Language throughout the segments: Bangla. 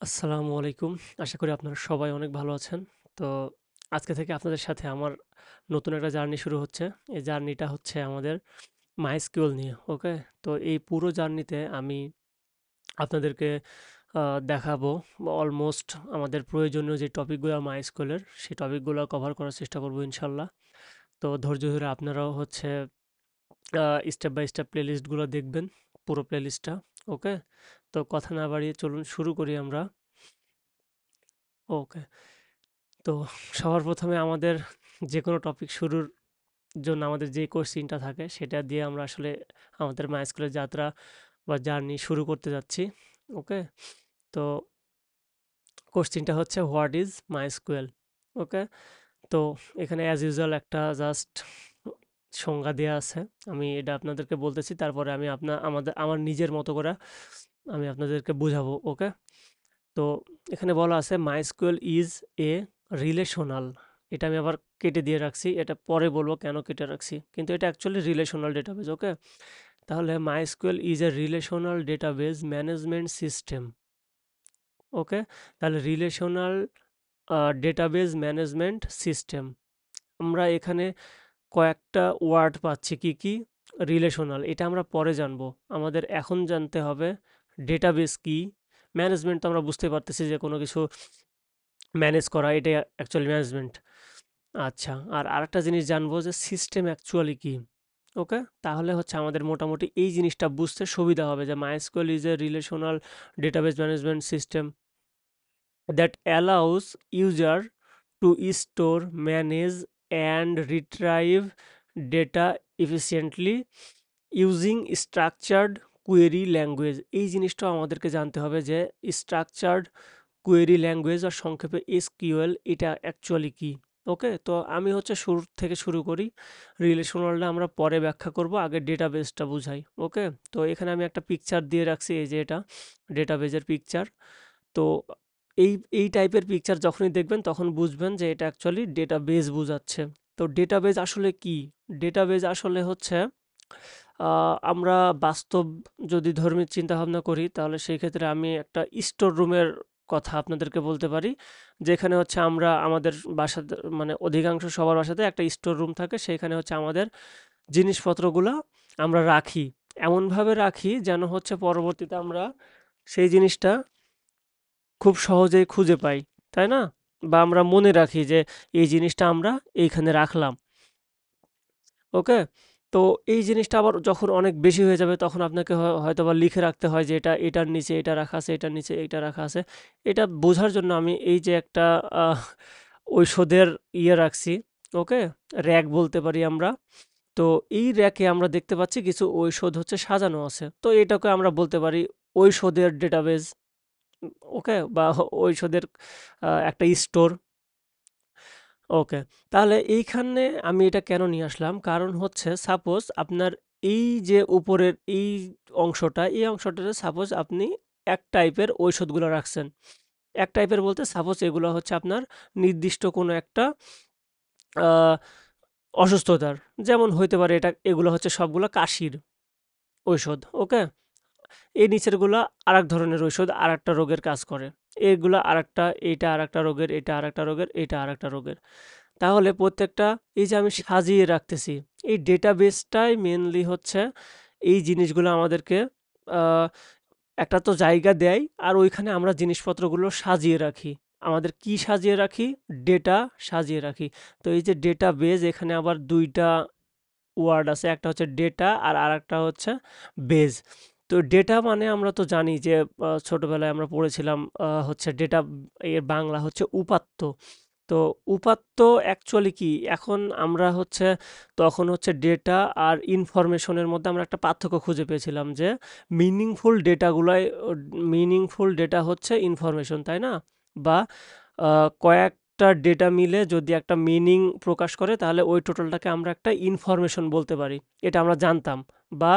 আসসালামু আলাইকুম। আশা করি আপনারা সবাই অনেক ভালো আছেন। তো আজকে থেকে আপনাদের সাথে আমার নতুন একটা জার্নি শুরু হচ্ছে। এই জার্নিটা হচ্ছে আমাদের MySQL নিয়ে। ওকে? তো এই পুরো জার্নিতে আমি আপনাদেরকে আ দেখাবো অলমোস্ট আমাদের প্রয়োজনীয় যে টপিকগুলো MySQL এর সেই টপিকগুলো কভার করার চেষ্টা করব ইনশাআল্লাহ। তো ধৈর্য ধরে আপনারাও হচ্ছে স্টেপ বাই স্টেপ প্লেলিস্ট গুলো দেখবেন। পুরো প্লেলিস্টটা। ওকে? তো কথা না বাড়িয়ে চলুন শুরু করি আমরা। ওকে। তো সবার ১ম এ আমাদের যেকোনো টপিক শুরুর জন্য আমাদের যে কোশ্চেনটা থাকে সেটা দিয়ে আমরা আসলে আমাদের MySQL এর যাত্রা বা জার্নি শুরু করতে যাচ্ছি। ওকে? তো কোশ্চেনটা হচ্ছে হোয়াট ইজ MySQL? ওকে? তো এখানে অ্যাজ ইউজুয়াল একটা জাস্ট সংজ্ঞা দেয়া আছে। আমি এটা আপনাদেরকে বলতেছি। তারপরে আমি আমার নিজের মতো করে আমি আপনাদেরকে বুঝাবো। ওকে? তো এখানে বলা আছে MySQL is a relational। এটা আমি আবার কেটে দিয়ে রাখছি। এটা পরে বলবো কেন কেটে রাখছি। কিন্তু এটা অ্যাকচুয়ালি রিলেশনাল ডেটাবেস। ওকে? তাহলে MySQL is a relational database management system। ওকে? তাহলে রিলেশনাল ডেটাবেস ম্যানেজমেন্ট সিস্টেম। আমরা এখানে কয়েকটা ওয়ার্ড পাচ্ছি কি, কি? রিলেশনাল এটা আমরা পরে জানবো। আমাদের এখন জানতে হবে ডেটাবেস কি? ম্যানেজমেন্ট তো আমরা বুঝতে পারতেছি যে কোনো কিছু ম্যানেজ করা এটাই অ্যাকচুয়ালি ম্যানেজমেন্ট। আচ্ছা, আর আরেকটা জিনিস জানবো যে সিস্টেম অ্যাকচুয়ালি কি? ওকে? তাহলে হচ্ছে আমাদের মোটামুটি এই জিনিসটা বুঝতে সুবিধা হবে যে MySQL is a relational database management system that allows user to store, manage and retrieve data efficiently using structured query language। এই জিনিসটাও আমাদেরকে জানতে হবে যে structured কোয়েরি ল্যাঙ্গুয়েজ আর সংক্ষেপে এসকিউএল এটা অ্যাকচুয়ালি কি? ওকে? তো আমি হচ্ছে শুরু থেকে শুরু করি। রিলেশনালটা আমরা পরে ব্যাখ্যা করব। আগে ডেটাবেসটা বুঝাই। ওকে? তো এখানে আমি একটা পিকচার দিয়ে রাখছি এই যে এটা ডেটাবেজের পিকচার। তো এই এই টাইপের পিকচার যখনই দেখবেন তখন বুঝবেন যে এটা অ্যাকচুয়ালি ডেটাবেজ বুঝাচ্ছে। তো ডেটাবেজ আসলে কি? ডেটাবেজ আসলে হচ্ছে আ আমরা বাস্তব যদি ধর্মীর চিন্তাভাবনা করি তাহলে সেই ক্ষেত্রে আমি একটা স্টোর রুমের কথা আপনাদেরকে বলতে পারি। যেখানে হচ্ছে আমরা আমাদের বাসাতে মানে অধিকাংশ সবার বাসাতে একটা স্টোর রুম থাকে। সেইখানে হচ্ছে আমাদের জিনিসপত্রগুলা আমরা রাখি। এমনভাবে রাখি যেন হচ্ছে পরবর্তীতে আমরা সেই জিনিসটা খুব সহজেই খুঁজে পাই। তাই না? বা আমরা মনে রাখি যে এই জিনিসটা আমরা এইখানে রাখলাম। ওকে? তো এই জিনিসটা আবার যখন অনেক বেশি হয়ে যাবে তখন আপনাকে হয়তোবা লিখে রাখতে হয় যে এটার নিচে এটা রাখা আছে, এটার নিচে এইটা রাখা আছে। এটা বোঝার জন্য আমি এই যে একটা আহ ঔষধের রাখছি। ওকে? র‍্যাক বলতে পারি আমরা। তো এই র‍্যাকে আমরা দেখতে পাচ্ছি কিছু ঔষধ হচ্ছে সাজানো আছে। তো এটাকে আমরা বলতে পারি ঔষধের ডেটাবেস। ওকে? বা ঔষধের একটা স্টোর। ওকে। তাহলে এইখানে আমি এটা কেন নিয়ে আসলাম? কারণ হচ্ছে সাপোজ আপনার এই যে উপরের এই অংশটা, এই অংশটাতে সাপোজ আপনি এক টাইপের ঔষধগুলো রাখছেন। এক টাইপের বলতে সাপোজ এগুলো হচ্ছে আপনার নির্দিষ্ট কোনো একটা আ অসুস্থতার। যেমন হইতে পারে এগুলো হচ্ছে সবগুলা কাশির ঔষধ। ওকে? এই নিচেরগুলা আরেক ধরনের ঔষধ আরেকটা রোগের কাজ করে। এগুলা আরেকটা, এইটা আরেকটা রোগের, এটা আরেকটা রোগের, এইটা আরেকটা রোগের। তাহলে প্রত্যেকটা এই যে আমি সাজিয়ে রাখতেছি, এই ডেটাবেসটাই মেইনলি হচ্ছে এই জিনিসগুলো আমাদেরকে আ একটা তো জায়গা দেয় আর ওইখানে আমরা জিনিসপত্রগুলো সাজিয়ে রাখি। আমাদের কি সাজিয়ে রাখি? ডেটা সাজিয়ে রাখি। তো এই যে ডেটাবেজ এখানে আবার ২ টা ওয়ার্ড আছে। একটা হচ্ছে ডেটা আর আরেকটা হচ্ছে বেজ। তো ডেটা মানে আমরা তো জানি যে ছোটবেলায় আমরা পড়েছিলাম হচ্ছে ডেটা এর বাংলা হচ্ছে উপাত্ত। তো উপাত্ত অ্যাকচুয়ালি কি? এখন আমরা হচ্ছে তখন হচ্ছে ডেটা আর ইনফরমেশনের মধ্যে আমরা একটা পার্থক্য খুঁজে পেয়েছিলাম যে মিনিংফুল ডেটা হচ্ছে ইনফরমেশন, তাই না? বা আ কয়েকটা ডেটা মিলে যদি একটা মিনিং প্রকাশ করে তাহলে ওই টোটালটাকে আমরা একটা ইনফরমেশন বলতে পারি। এটা আমরা জানতাম। বা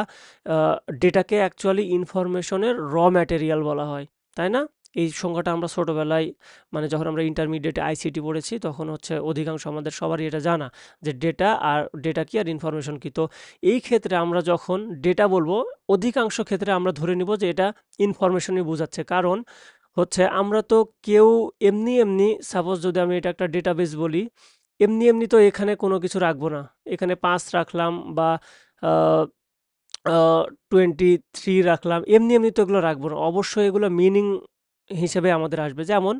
আ ডেটাকে অ্যাকচুয়ালি ইনফরমেশনের ম্যাটেরিয়াল বলা হয়। তাই না? এই সংজ্ঞাটা আমরা ছোটবেলায় মানে যখন আমরা ইন্টারমিডিয়েটে আইসিটি পড়েছি তখন হচ্ছে অধিকাংশ আমাদের সবারই এটা জানা যে ডেটা কি আর ইনফরমেশন কি। তো এই ক্ষেত্রে আমরা যখন ডেটা বলবো অধিকাংশ ক্ষেত্রে আমরা ধরে নিব যে এটা ইনফরমেশনই বোঝাচ্ছে। কারণ হচ্ছে আমরা তো কেউ এমনি সাপোজ যদি আমি এটা একটা ডেটাবেস বলি, এমনি তো এখানে কোনো কিছু রাখবো না। এখানে ৫ রাখলাম বা আ আ 23 রাখলাম। এমনি তো এগুলো রাখবো না। অবশ্যই এগুলো মিনিং হিসেবে আমাদের আসবে। যেমন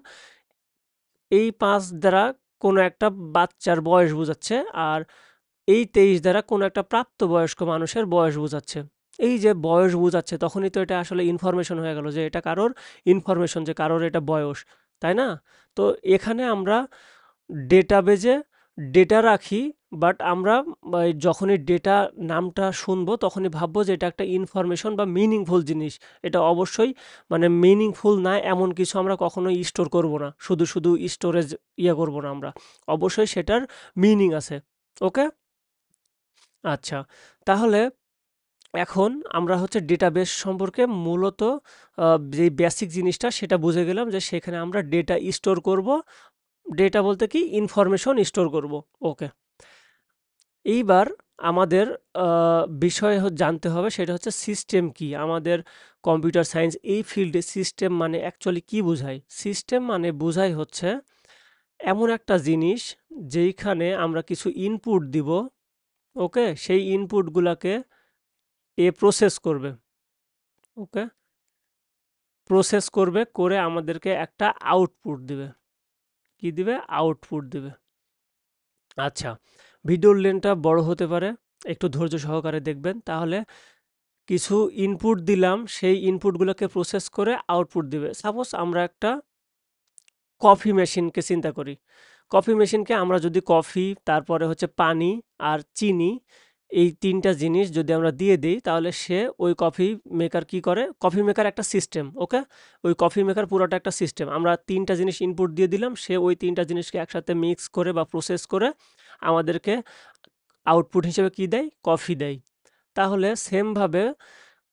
এই ৫ দ্বারা কোনো একটা বাচ্চার বয়স বোঝাচ্ছে, আর এই ২৩ দ্বারা কোনো একটা প্রাপ্তবয়স্ক মানুষের বয়স বোঝাচ্ছে। এই যে বয়স বোঝাচ্ছে তখনই তো এটা আসলে ইনফরমেশন হয়ে গেল যে এটা কারোর ইনফরমেশন, যে কারোর এটা বয়স, তাই না? তো এখানে আমরা ডেটাবেজে ডেটা রাখি, বাট আমরা যখনই ডেটা নামটা শুনবো তখনই ভাববো যে এটা একটা ইনফরমেশন বা মিনিংফুল জিনিস। এটা অবশ্যই মানে মিনিংফুল না এমন কিছু আমরা কখনোই স্টোর করব না। শুধু স্টোরেজ করব না আমরা। অবশ্যই সেটার মিনিং আছে। ওকে? আচ্ছা। তাহলে এখন আমরা হচ্ছে ডেটাবেস সম্পর্কে মূলত যে বেসিক জিনিসটা সেটা বুঝে গেলাম যে সেখানে আমরা ডেটা স্টোর করব। ডেটা বলতে কি? ইনফরমেশন স্টোর করব। ওকে। এইবার আমাদের আ বিষয় জানতে হবে, সেটা হচ্ছে সিস্টেম কি? আমাদের কম্পিউটার সায়েন্স এই ফিল্ডে সিস্টেম মানে অ্যাকচুয়ালি কি বোঝায়? সিস্টেম মানে বোঝায় হচ্ছে এমন একটা জিনিস যেইখানে আমরা কিছু ইনপুট দিব, ওকে? সেই ইনপুটগুলাকে প্রসেস করবে, ওকে? প্রসেস করবে, করে আমাদেরকে একটা আউটপুট দিবে। কি দিবে? আউটপুট দিবে। আচ্ছা, ভিডিওর লেন্থটা বড় হতে পারে। একটু ধৈর্য সহকারে দেখবেন। তাহলে কিছু ইনপুট দিলাম, সেই ইনপুটগুলোকে প্রসেস করে আউটপুট দিবে। সাপোজ আমরা একটা কফি মেশিনকে চিন্তা করি। কফি মেশিনকে আমরা যদি কফি, তারপরে হচ্ছে পানি আর চিনি, এই ৩ টা জিনিস যদি আমরা দিয়ে দেই, তাহলে সে ওই কফি মেকার কি করে? কফি মেকার একটা সিস্টেম, ওকে? ওই কফি মেকার পুরোটা একটা সিস্টেম। আমরা ৩ টা জিনিস ইনপুট দিয়ে দিলাম, সে ওই ৩ টা জিনিসকে একসাথে মিক্স করে বা প্রসেস করে আমাদেরকে আউটপুট হিসেবে কি দেয়? কফি দেয়। তাহলে সেমভাবে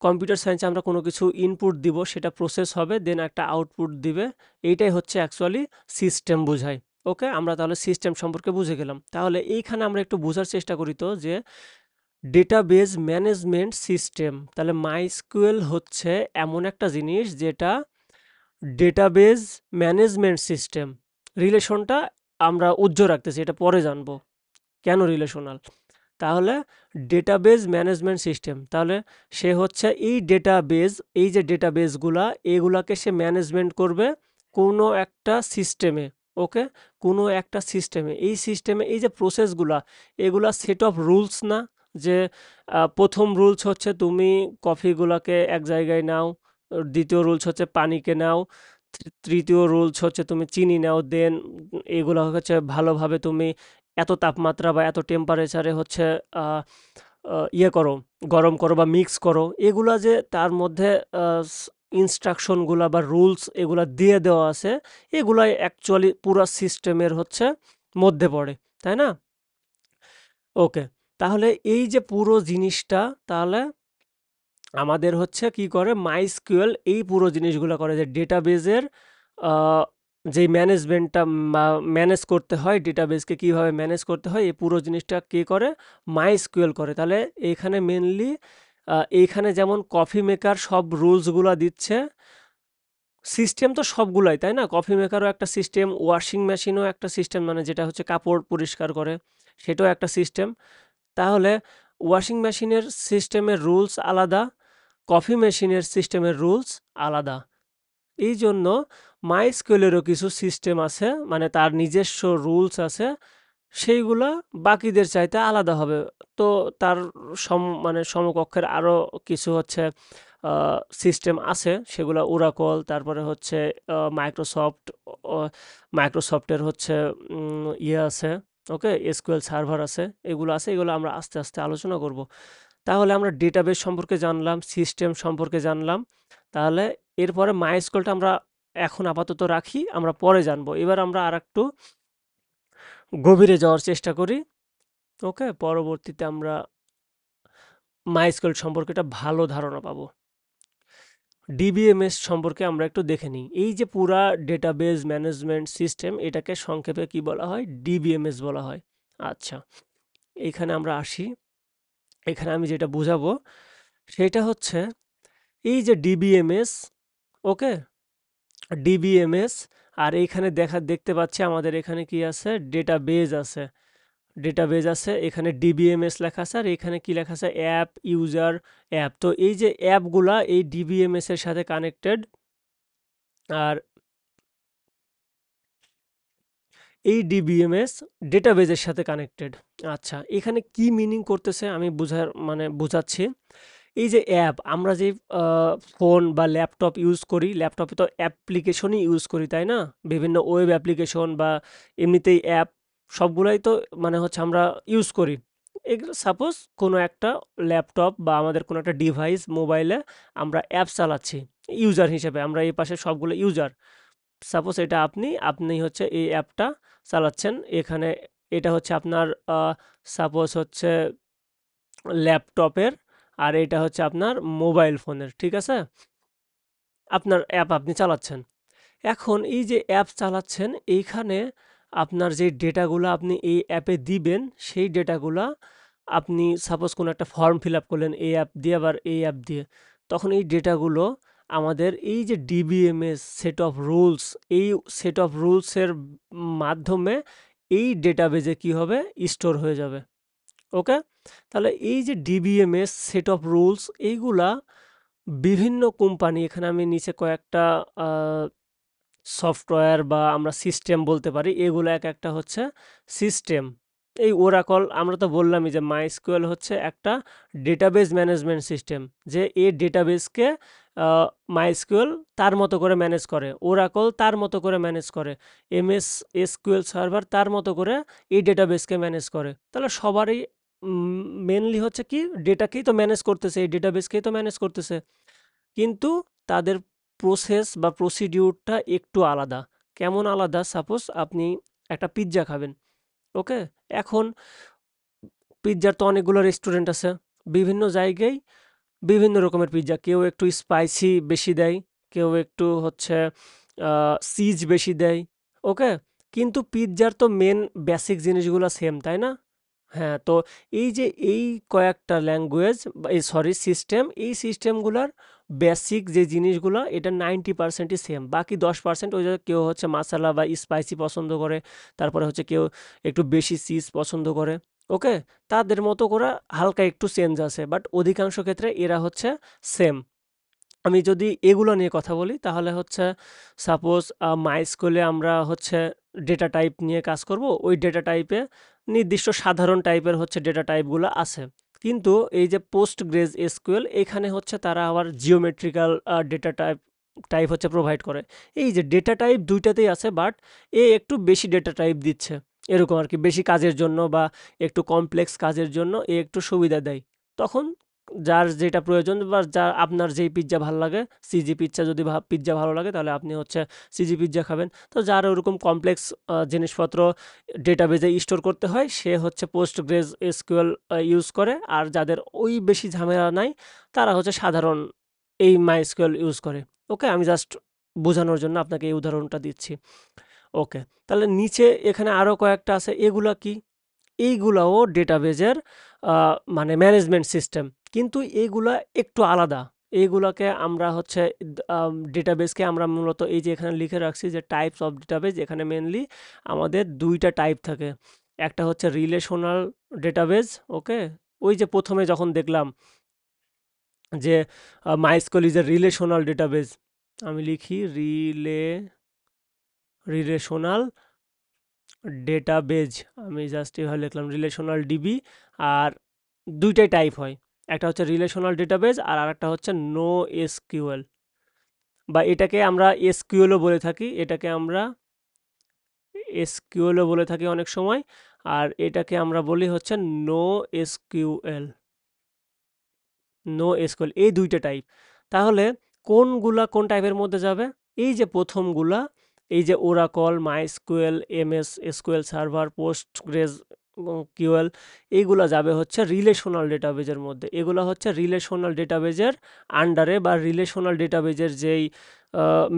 কম্পিউটার সায়েন্সে আমরা কোনো কিছু ইনপুট দিব, সেটা প্রসেস হবে, দেন একটা আউটপুট দিবে। এইটাই হচ্ছে অ্যাকচুয়ালি সিস্টেম বোঝায়। ওকে? আমরা তাহলে সিস্টেম সম্পর্কে বুঝে গেলাম। তাহলে এইখানে আমরা একটু বোঝার চেষ্টা করি তো যে ডেটাবেজ ম্যানেজমেন্ট সিস্টেম। তাহলে MySQL হচ্ছে এমন একটা জিনিস যেটা ডেটাবেজ ম্যানেজমেন্ট সিস্টেম। রিলেশনটা আমরা উজ্জ্বল রাখতেছি, এটা পরে জানবো কেন রিলেশনাল। তাহলে ডেটাবেজ ম্যানেজমেন্ট সিস্টেম, তাহলে সে হচ্ছে এই ডেটাবেজ, এই যে ডেটাবেজগুলা, এগুলাকে সে ম্যানেজমেন্ট করবে কোনো একটা সিস্টেমে। ওকে? কোনো একটা সিস্টেমে, এই সিস্টেমে এই যে প্রসেসগুলা, এগুলা সেট অফ রুলস না? যে প্রথম রুলস হচ্ছে তুমি কফিগুলাকে এক জায়গায় নাও, দ্বিতীয় রুলস হচ্ছে পানিকে নাও, তৃতীয় রুলস হচ্ছে তুমি চিনি নাও, দেন এগুলা হচ্ছে ভালোভাবে তুমি এত তাপমাত্রা বা এত টেম্পারেচারে হচ্ছে আহ, করো, গরম করো বা মিক্স করো। এগুলা যে তার মধ্যে ইনস্ট্রাকশনগুলা বা রুলস এগুলা দিয়ে দেওয়া আছে, এগুলাই অ্যাকচুয়ালি পুরো সিস্টেমের হচ্ছে মধ্যে পড়ে, তাই না? ওকে। তাহলে এই যে পুরো জিনিসটা, তাহলে আমাদের হচ্ছে কি করে? MySQL এই পুরো জিনিসগুলো করে, যে ডেটাবেজের যেই ম্যানেজমেন্টটা ম্যানেজ করতে হয়, ডেটাবেজকে কিভাবে ম্যানেজ করতে হয়, এই পুরো জিনিসটা কে করে? MySQL করে। তাহলে এইখানে মেনলি এইখানে যেমন কফি মেকার সব রুলসগুলা দিচ্ছে, সিস্টেম তো সবগুলাই, তাই না? কফি মেকারও একটা সিস্টেম, ওয়াশিং মেশিনও একটা সিস্টেম, মানে যেটা হচ্ছে কাপড় পরিষ্কার করে, সেটাও একটা সিস্টেম। তাহলে ওয়াশিং মেশিনের সিস্টেমের রুলস আলাদা, কফি মেশিনের সিস্টেমের রুলস আলাদা। এই জন্য MySQL-এরও কিছু সিস্টেম আছে, মানে তার নিজস্ব রুলস আছে, সেইগুলা বাকিদের চাইতে আলাদা হবে। তো তার মানে সমকক্ষের আরও কিছু হচ্ছে সিস্টেম আছে, সেগুলা ওরাকল, তারপরে হচ্ছে মাইক্রোসফট, মাইক্রোসফটের হচ্ছে আছে, ওকে? এসকিউএল সার্ভার আছে, এগুলো আছে, এগুলো আমরা আস্তে আস্তে আলোচনা করব। তাহলে আমরা ডেটাবেস সম্পর্কে জানলাম, সিস্টেম সম্পর্কে জানলাম। তাহলে এরপরে MySQL-টা আমরা এখন আপাতত রাখি, আমরা পরে জানবো। এবার আমরা আরেকটু গভীরে যাওয়ার চেষ্টা করি। ওকে? পরবর্তীতে আমরা MySQL সম্পর্কে একটা ভালো ধারণা পাবো। ডিবিএমএস সম্পর্কে আমরা একটু দেখে নিই। এই যে পুরা ডেটাবেজ ম্যানেজমেন্ট সিস্টেম, এটাকে সংক্ষেপে কি বলা হয়? ডিবিএমএস বলা হয়। আচ্ছা, এইখানে আমরা আসি। এখানে আমি যেটা বুঝাবো সেটা হচ্ছে এই যে ডিবিএমএস, ওকে? ডিবিএমএস। আর এইখানে দেখতে পাচ্ছি আমাদের এখানে কি আছে, ডেটাবেজ আছে। ডেটাবেজ আছে, এখানে ডিবিএমএস লেখা আছে, আর এখানে কি লেখা আছে, অ্যাপ ইউজার অ্যাপ। তো এই যে অ্যাপগুলা এই ডিবিএমএস এর সাথে কানেক্টেড। আর এই ডিবিএমএস ডেটাবেজের সাথে কানেক্টেড। আচ্ছা, এখানে কি মিনিং করতেছে আমি বুঝাচ্ছি। এই যে অ্যাপ, আমরা যে ফোন বা ল্যাপটপ ইউজ করি, ল্যাপটপে তো অ্যাপ্লিকেশনই ইউজ করি, তাই না? বিভিন্ন ওয়েব অ্যাপ্লিকেশন বা এমনিতেই অ্যাপ, সবগুলাই তো আমরা ইউজ করি। এগুলো সাপোজ কোনো একটা ল্যাপটপ বা আমাদের কোনো একটা ডিভাইস মোবাইলে আমরা অ্যাপ চালাচ্ছি ইউজার হিসেবে, আমরা এই পাশে সবগুলো ইউজার। সাপোজ এটা আপনি হচ্ছে এই অ্যাপটা চালাচ্ছেন এখানে। এটা হচ্ছে আপনার সাপোজ হচ্ছে ল্যাপটপের, আর এটা হচ্ছে আপনার মোবাইল ফোনের, ঠিক আছে? আপনার অ্যাপ আপনি চালাচ্ছেন। এখন এই যে অ্যাপ চালাচ্ছেন, এইখানে আপনার যে ডেটাগুলো আপনি এই অ্যাপে দিবেন, সেই ডেটাগুলা আপনি সাপোজ কোনো একটা ফর্ম ফিল আপ করলেন এই অ্যাপ দিয়ে, আবার এই অ্যাপ দিয়ে, তখন এই ডেটাগুলো আমাদের এই যে ডিবিএমএস সেট অফ রুলস, এই সেট অফ রুলসের মাধ্যমে এই ডেটাবেজে কি হবে, স্টোর হয়ে যাবে। ওকে, তাহলে এই যে ডিবিএমএস সেট অফ রুলস, এইগুলা বিভিন্ন কোম্পানি, এখানে আমি নিচে কয়েকটা সফটওয়্যার বা আমরা সিস্টেম বলতে পারি, এগুলো এক একটা হচ্ছে সিস্টেম। এই ওরাকল, আমরা তো বললামই যে মাইস্কুয়েল হচ্ছে একটা ডেটাবেজ ম্যানেজমেন্ট সিস্টেম, যে এই ডেটাবেজকে মাইস্কুয়েল তার মতো করে ম্যানেজ করে, ওরাকল তার মতো করে ম্যানেজ করে, এমএস এসকিউএল সার্ভার তার মতো করে এই ডেটাবেজকে ম্যানেজ করে। তাহলে সবারই মেনলি হচ্ছে কি, ডেটাকেই তো ম্যানেজ করতেছে, এই ডেটাবেজকেই তো ম্যানেজ করতেছে, কিন্তু তাদের প্রসেস বা প্রসিডিউরটা একটু আলাদা। কেমন আলাদা? সাপোজ আপনি একটা পিৎজা খাবেন, ওকে? এখন পিৎজার তো অনেকগুলো রেস্টুরেন্ট আছে। বিভিন্ন জায়গায় বিভিন্ন রকমের পিৎজা। কেউ একটু স্পাইসি বেশি দেয়, কেউ একটু হচ্ছে চিজ বেশি দেয়, ওকে? কিন্তু পিৎজার তো মেন বেসিক জিনিসগুলো সেম, তাই না? হ্যাঁ, তো এই যে এই কয়েকটা ল্যাঙ্গুয়েজ বা সরি সিস্টেম, এই সিস্টেমগুলার বেসিক যে জিনিসগুলো এটা 90%ই সেম। বাকি 10% ওই যে কেউ হচ্ছে মাসালা বা স্পাইসি পছন্দ করে, তারপরে হচ্ছে কেউ একটু বেশি চিজ পছন্দ করে, ওকে? তাদের মতো করে হালকা একটু চেঞ্জ আছে, বাট অধিকাংশ ক্ষেত্রে এরা হচ্ছে সেম। আমি যদি এগুলো নিয়ে কথা বলি তাহলে হচ্ছে সাপোজ মাইস্কুলে আমরা হচ্ছে ডেটা টাইপ নিয়ে কাজ করব, ওই ডেটা টাইপে নির্দিষ্ট সাধারণ টাইপের হচ্ছে ডেটা টাইপগুলো আছে। কিন্তু এই যে পোস্ট গ্রেজ এসকিউএল, এখানে হচ্ছে তারা আবার জিওমেট্রিক্যাল ডেটা টাইপ টাইপ হচ্ছে প্রোভাইড করে। এই যে ডেটা টাইপ দুইটাতেই আছে, বাট এ একটু বেশি ডেটা টাইপ দিচ্ছে, এরকম আর কি, বেশি কাজের জন্য বা একটু কমপ্লেক্স কাজের জন্য এ একটু সুবিধা দেয়। তখন যার যেটা প্রয়োজন বা আপনার যেই পিৎজা ভালো লাগে, সিজি পিৎজা যদি পিৎজা ভালো লাগে তাহলে আপনি হচ্ছে সিজি পিৎজা খাবেন। তো যার ওরকম কমপ্লেক্স জিনিসপত্র ডেটাবেজে স্টোর করতে হয়, সে হচ্ছে পোস্টগ্রেজ এসকিউএল ইউজ করে, আর যাদের ওই বেশি ঝামেলা নাই তারা হচ্ছে সাধারণ এই মাইস্কুয়েল ইউজ করে। ওকে, আমি জাস্ট বোঝানোর জন্য আপনাকে এই উদাহরণটা দিচ্ছি। ওকে, তাহলে নিচে এখানে আরও কয়েকটা আছে, এগুলা কি? এইগুলাও ডেটাবেজের ম্যানেজমেন্ট সিস্টেম, কিন্তু এইগুলা একটু আলাদা। এইগুলাকে আমরা হচ্ছে ডেটাবেজকে আমরা মূলত এই যে এখানে লিখে রাখছি যে টাইপস অফ ডেটাবেজ, এখানে মেনলি আমাদের দুইটা টাইপ থাকে। একটা হচ্ছে রিলেশনাল ডেটাবেজ, ওকে? ওই যে প্রথমে যখন দেখলাম যে MySQL is a relational database, আমি লিখি রিলেশনাল ডেটাবেজ, আমি জাস্ট এভাবে লিখলাম রিলেশনাল ডিবি। আর দুইটাই টাইপ হয়, একটা হচ্ছে রিলেশনাল ডেটাবেজ আর আরেকটা হচ্ছে নো এসকিউএল, বা এটাকে আমরা এসকিউএলও বলে থাকি, এটাকে আমরা এসকিউএলও বলে থাকি অনেক সময়, আর এটাকে আমরা বলি হচ্ছে নো এসকিউএল। নো এসকিউএল, এই দুইটা টাইপ। তাহলে কোনগুলা কোন টাইপের মধ্যে যাবে? এই যে প্রথমগুলা, এই যে Oracle, MySQL, MS SQL server, PostgreSQL, এইগুলা যাবে হচ্ছে রিলেশনাল ডেটাবেজের মধ্যে। এগুলা হচ্ছে রিলেশনাল ডেটাবেজের আন্ডারে, বা রিলেশনাল ডেটাবেজের যেই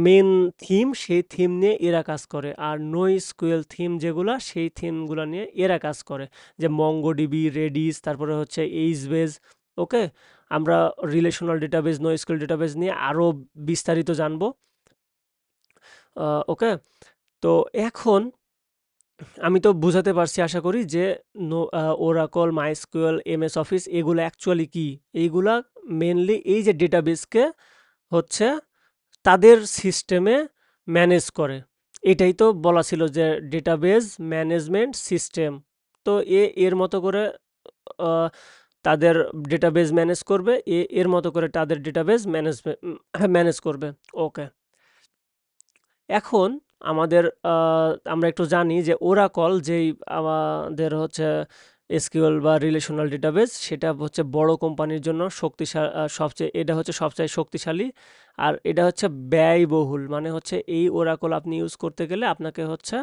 মেন থিম, সেই থিম নিয়ে এরা কাজ করে। আর নো এসকিউএল থিম যেগুলা, সেই থিমগুলা নিয়ে এরা কাজ করে, যে মঙ্গোডিবি, রেডিস, তারপরে হচ্ছে এইচবেস, ওকে? আমরা relational database, no SQL database নিয়ে আরও বিস্তারিত জানবো। ওকে? তো এখন আমি তো বুঝাতে পারছি আশা করি যে Oracle, MySQL, MS Office এগুলা অ্যাকচুয়ালি কি? এইগুলা মেইনলি এই যে ডেটাবেসকে হচ্ছে তাদের সিস্টেমে ম্যানেজ করে। এটাই তো বলা ছিল যে ডেটাবেস ম্যানেজমেন্ট সিস্টেম। তো এর মতো করে আ তাদের ডেটাবেস ম্যানেজ করবে। এর মতো করে তাদের ডেটাবেস ম্যানেজ করবে। ওকে। এখন আমাদের আমরা একটু জানি যে ওরাকল যেই আমাদের হচ্ছে এসকিউএল বা রিলেশনাল ডেটাবেস সেটা হচ্ছে বড় কোম্পানির জন্য সবচেয়ে এটা হচ্ছে সবচেয়ে শক্তিশালী আর এটা হচ্ছে ব্যয়বহুল মানে হচ্ছে এই ওরাকল আপনি ইউজ করতে গেলে আপনাকে হচ্ছে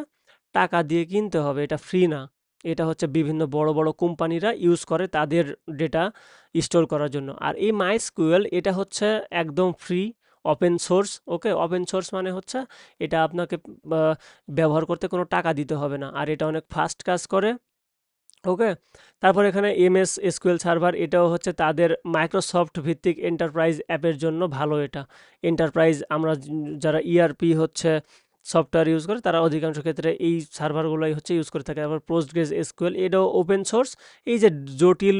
টাকা দিয়ে কিনতে হবে এটা ফ্রি না এটা হচ্ছে বিভিন্ন বড় বড় কোম্পানিরা ইউজ করে তাদের ডেটা স্টোর করার জন্য আর এই মাইস্কুয়েল এটা হচ্ছে একদম ফ্রি ওপেন সোর্স ওকে ওপেন সোর্স মানে হচ্ছে এটা আপনাকে আ ব্যবহার করতে কোনো টাকা দিতে হবে না। আর এটা অনেক ফাস্ট কাজ করে। ওকে? তারপর এখানে এমএস এসকিউএল সার্ভার এটাও হচ্ছে তাদের মাইক্রোসফট ভিত্তিক এন্টারপ্রাইজ অ্যাপের জন্য ভালো এটা। এন্টারপ্রাইজ আমরা যারা ইআরপি হচ্ছে সফটওয়্যার ইউজ করে তারা অধিকাংশ ক্ষেত্রে এই সার্ভারগুলোই হচ্ছে ইউজ করে থাকে। আবার পোস্টগ্রেস এসকিউএল এটাও ওপেন সোর্স। এই যে জটিল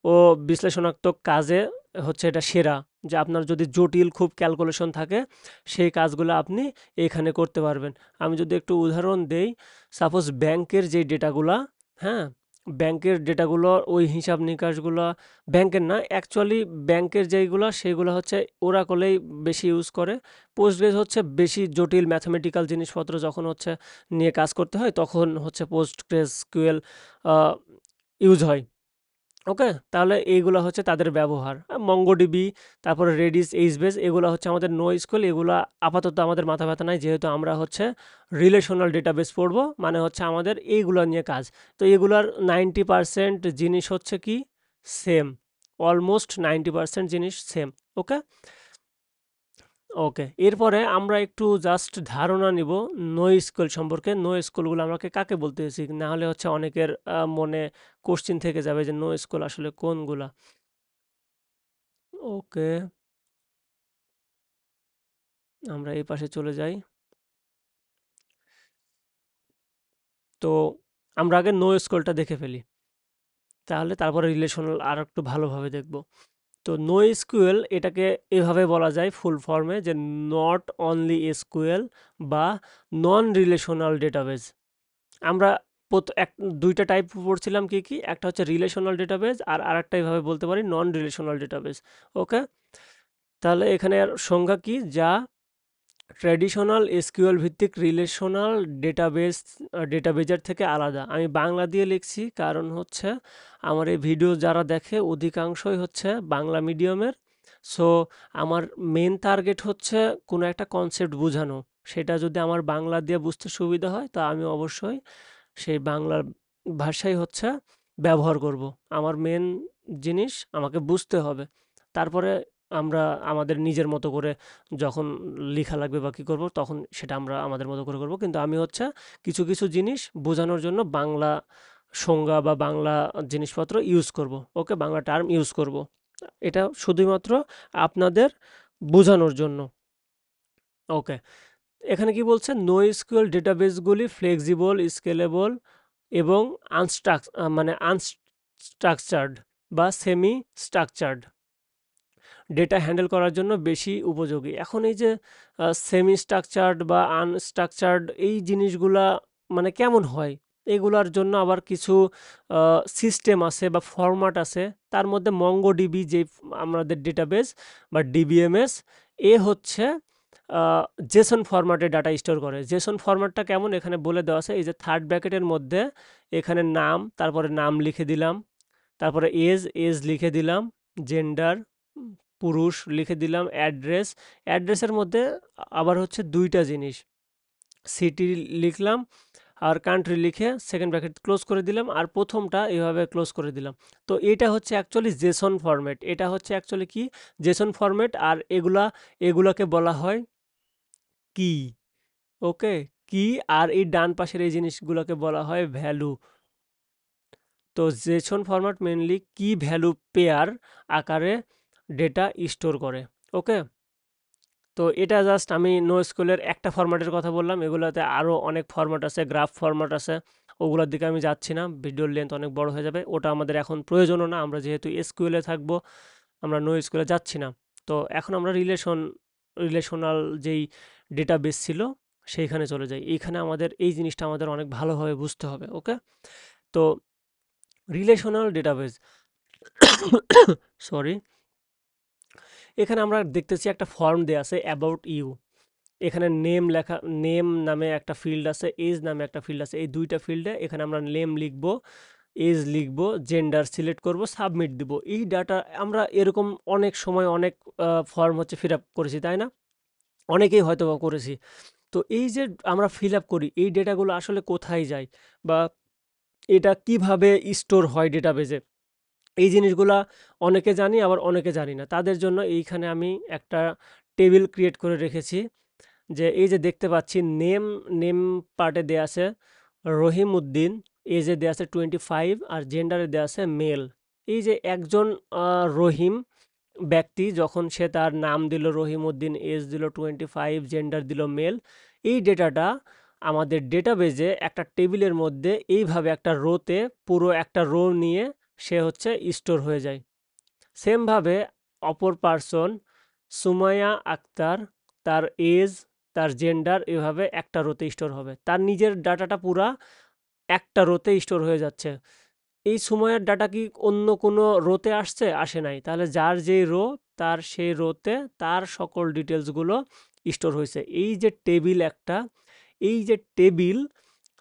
ও বিশ্লেষণাত্মক কাজে হচ্ছে এটা সেরা। যে আপনার যদি জটিল খুব ক্যালকুলেশন থাকে সেই কাজগুলো আপনি এখানে করতে পারবেন। আমি যদি একটু উদাহরণ দেই, সাপোজ ব্যাংকের যে ডেটাগুলা, হ্যাঁ? ব্যাংকের ডেটাগুলো ওই হিসাব নিকাশগুলো ব্যাংকের না অ্যাকচুয়ালি ব্যাংকের যেইগুলো সেগুলো হচ্ছে ওরাকলেই বেশি ইউজ করে। পোস্টগ্রেস হচ্ছে বেশি জটিল ম্যাথমেটিক্যাল জিনিসপত্র যখন হচ্ছে নিয়ে কাজ করতে হয় তখন হচ্ছে পোস্টগ্রেসকিউএল ইউজ হয়। ওকে? তাহলে এইগুলা হচ্ছে তাদের ব্যবহার। MongoDB, তারপরে Redis, HBase এগুলা হচ্ছে আমাদের NoSQL এগুলা আপাতত আমাদের মাথা ব্যাথা নাই। যেহেতু আমরা হচ্ছে রিলেশনাল ডেটাবেস পড়বো। মানে হচ্ছে আমাদের এইগুলা নিয়ে কাজ। তো এগুলার 90% জিনিস হচ্ছে কি? সেম। অলমোস্ট 90% জিনিস সেম। ওকে? ওকে। এরপরে আমরা একটু জাস্ট ধারণা নিব NoSQL সম্পর্কে। NoSQL গুলো আমাকে কাকে বলতেছি? না হলে হচ্ছে অনেকের মনে কোশ্চেন থেকে যাবে যে NoSQL আসলে কোনগুলা? ওকে, আমরা এই পাশে চলে যাই। তো আমরা আগে NoSQL টা দেখে ফেলি। তারপরে রিলেশনাল আরেকটু ভালোভাবে দেখব। তো NoSQL এটাকে এভাবে বলা যায় ফুল ফর্মে যে নট অনলি এসকিউএল বা নন রিলেশনাল ডেটাবেস। আমরা প্রত এক ২ টা টাইপ পড়ছিলাম কি, কি? একটা হচ্ছে রিলেশনাল ডেটাবেস আর আরেকটা এভাবে বলতে পারি নন রিলেশনাল ডেটাবেস। ওকে? তাহলে এখানে আর সংজ্ঞা কি? যা ট্র্যাডিশনাল এসকিউএল ভিত্তিক রিলেশনাল ডেটাবেস ডেটাবেজের থেকে আলাদা। আমি বাংলা দিয়ে লিখছি কারণ হচ্ছে আমার এই ভিডিও যারা দেখে অধিকাংশই হচ্ছে বাংলা মিডিয়ামের। সো আমার মেন টার্গেট হচ্ছে কোনো একটা কনসেপ্ট বোঝানো। সেটা যদি আমার বাংলা দিয়ে বুঝতে সুবিধা হয় তা আমি অবশ্যই সেই বাংলার ভাষাই হচ্ছে ব্যবহার করব। আমার মেন জিনিস আমাকে বুঝতে হবে। তারপরে আমরা আমাদের নিজের মতো করে যখন লিখা লাগবে বা কি করব তখন সেটা আমরা আমাদের মতো করে করব। কিন্তু আমি হচ্ছে কিছু, কিছু জিনিস বোঝানোর জন্য বাংলা সংজ্ঞা বা বাংলা জিনিসপত্র ইউজ করব। ওকে? বাংলা টার্ম ইউজ করব। এটা শুধুমাত্র আপনাদের বোঝানোর জন্য। ওকে। এখানে কি বলছে? NoSQL ডেটাবেসগুলি ফ্লেক্সিবল, স্কেলেবল এবং মানে আনস্ট্রাকচার্ড বা সেমি স্ট্রাকচার্ড ডেটা হ্যান্ডেল করার জন্য বেশি উপযোগী। এখন এই যে সেমি স্ট্রাকচার্ড বা আনস্ট্রাকচার্ড এই জিনিসগুলা মানে কেমন হয়? এগুলার জন্য আবার কিছু সিস্টেম আছে বা ফরম্যাট আছে। তার মধ্যে MongoDB যে আমাদের ডেটাবেস বা ডিবিএমএস হচ্ছে আ জেসন ফরম্যাটে ডাটা স্টোর করে। জেসন ফরম্যাটটা কেমন? এখানে বলে দেওয়া আছে। এই যে 3rd ব্র্যাকেটের মধ্যে এখানে নাম, তারপরে নাম লিখে দিলাম। তারপরে এজ লিখে দিলাম। জেন্ডার পুরুষ লিখে দিলাম। অ্যাড্রেসের মধ্যে আবার হচ্ছে ২ টা জিনিস। সিটি লিখলাম আর কান্ট্রি লিখে 2nd ব্র্যাকেট ক্লোজ করে দিলাম। আর ১ম টা এভাবে ক্লোজ করে দিলাম। তো এটা হচ্ছে অ্যাকচুয়ালি জেসন ফরম্যাট। এটা হচ্ছে অ্যাকচুয়ালি কি? জেসন ফরম্যাট আর এগুলাকে বলা হয় কি। ওকে? কি আর এই ডান পাশের এই জিনিসগুলোকে বলা হয় ভ্যালু। তো জেসন ফরম্যাট মেইনলি কি ভ্যালু পেয়ার আকারে ডেটা স্টোর করে। ওকে? তো এটা জাস্ট আমি NoSQL-এর একটা ফরম্যাটের কথা বললাম। এগুলাতে আরও অনেক ফরম্যাট আছে, গ্রাফ ফরম্যাট আছে। ওগুলার দিকে আমি যাচ্ছি না। ভিডিওর লেন্থ অনেক বড় হয়ে যাবে। ওটা আমাদের এখন প্রয়োজনও না। আমরা যেহেতু SQL-এ থাকবো, আমরা NoSQL-এ যাচ্ছি না। তো এখন আমরা রিলেশনাল যেই ডেটাবেস ছিল, সেইখানে চলে যাই। এইখানে আমাদের এই জিনিসটা আমাদের অনেক ভালোভাবে বুঝতে হবে। ওকে? তো রিলেশনাল ডেটাবেস সরি। এখানে আমরা দেখতেছি একটা ফর্ম দেয়া আছে অ্যাবাউট ইউ। এখানে নেম নামে একটা ফিল্ড আছে, এজ নামে একটা ফিল্ড আছে। এই ২ টা ফিল্ডে এখানে আমরা নেম লিখবো, এজ লিখবো, জেন্ডার সিলেক্ট করব, সাবমিট দিব। এই ডাটা আমরা এরকম অনেক সময় অনেক ফর্ম হচ্ছে ফিল আপ করেছি, তাই না? অনেকেই হয়তোবা করেছি। তো এই যে আমরা ফিল আপ করি, এই ডেটাগুলো আসলে কোথায় যায়? বা এটা কিভাবে স্টোর হয় ডেটাবেজে? এই জিনিসগুলা অনেকে জানি, আবার অনেকে জানি না। তাদের জন্য এইখানে আমি একটা টেবিল ক্রিয়েট করে রেখেছি। যে এই যে দেখতে পাচ্ছি নেম পার্টে দেয়া আছে রহিমউদ্দিন, এজে দেয়া আছে 25 আর জেন্ডারে দেয়া আছে মেল। এই যে একজন রহিম ব্যক্তি যখন সে তার নাম দিল রহিমউদ্দিন, এজ দিল 25, জেন্ডার দিল মেল, এই ডেটাটা আমাদের ডেটাবেজে একটা টেবিলের মধ্যে এইভাবে একটা রোতে পুরো একটা রো নিয়ে সে হচ্ছে স্টোর হয়ে যায়। সেমভাবে অপর পার্সন সুমাইয়া আক্তার, তার এজ, তার জেন্ডার এভাবে একটা রোতে স্টোর হবে। তার নিজের ডাটাটা পুরা একটা রোতে স্টোর হয়ে যাচ্ছে। এই সুমাইয়ার ডাটা কি অন্য কোনো রোতে আসছে? আসে নাই। তাহলে যার যেই রো, তার সেই রোতে তার সকল ডিটেইলসগুলো স্টোর হইছে। এই যে টেবিল একটা, এই যে টেবিল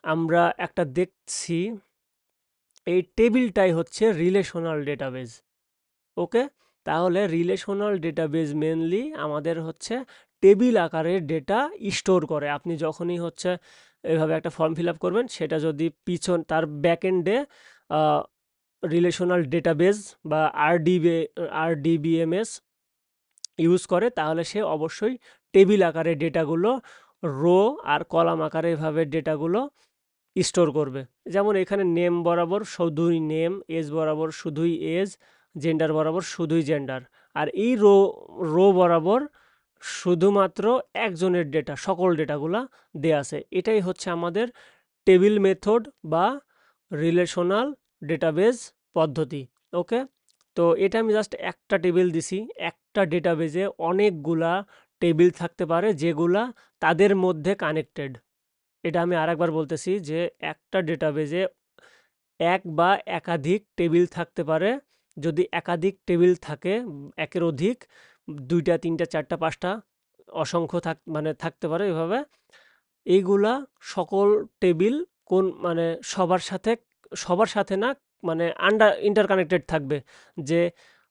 আমরা একটা দেখছি, এই টেবিলটাই হচ্ছে রিলেশনাল ডেটাবেজ। ওকে? তাহলে রিলেশনাল ডেটাবেজ মেইনলি আমাদের হচ্ছে টেবিল আকারে ডেটা স্টোর করে। আপনি যখনই হচ্ছে এভাবে একটা ফর্ম ফিল আপ করবেন, সেটা যদি তার ব্যাক এন্ডে রিলেশনাল ডেটাবেজ বা আরডিবিএমএস ইউজ করে, তাহলে সে অবশ্যই টেবিল আকারে ডেটাগুলো রো আর কলাম আকারে এভাবে ডেটাগুলো স্টোর করবে। যেমন এখানে নেম বরাবর শুধুই নেম, এজ বরাবর শুধুই এজ, জেন্ডার বরাবর শুধুই জেন্ডার। আর এই রো বরাবর শুধুমাত্র একজনের ডেটা, সকল ডেটাগুলা দেয়া আছে। এটাই হচ্ছে আমাদের টেবিল মেথড বা রিলেশনাল ডেটাবেজ পদ্ধতি। ওকে? তো এটা আমি জাস্ট একটা টেবিল দিছি। একটা ডেটাবেজে অনেকগুলা টেবিল থাকতে পারে যেগুলা তাদের মধ্যে কানেক্টেড। এটা আমি আরেকবার বলতেছি যে একটা ডেটাবেজে এক বা একাধিক টেবিল থাকতে পারে। যদি একাধিক টেবিল থাকে, একের অধিক, ২ টা, ৩ টা, ৪ টা, ৫ টা, অসংখ্য মানে থাকতে পারে এভাবে। এইগুলা সকল টেবিল মানে সবার সাথে না, মানে ইন্টারকানেক্টেড থাকবে। যে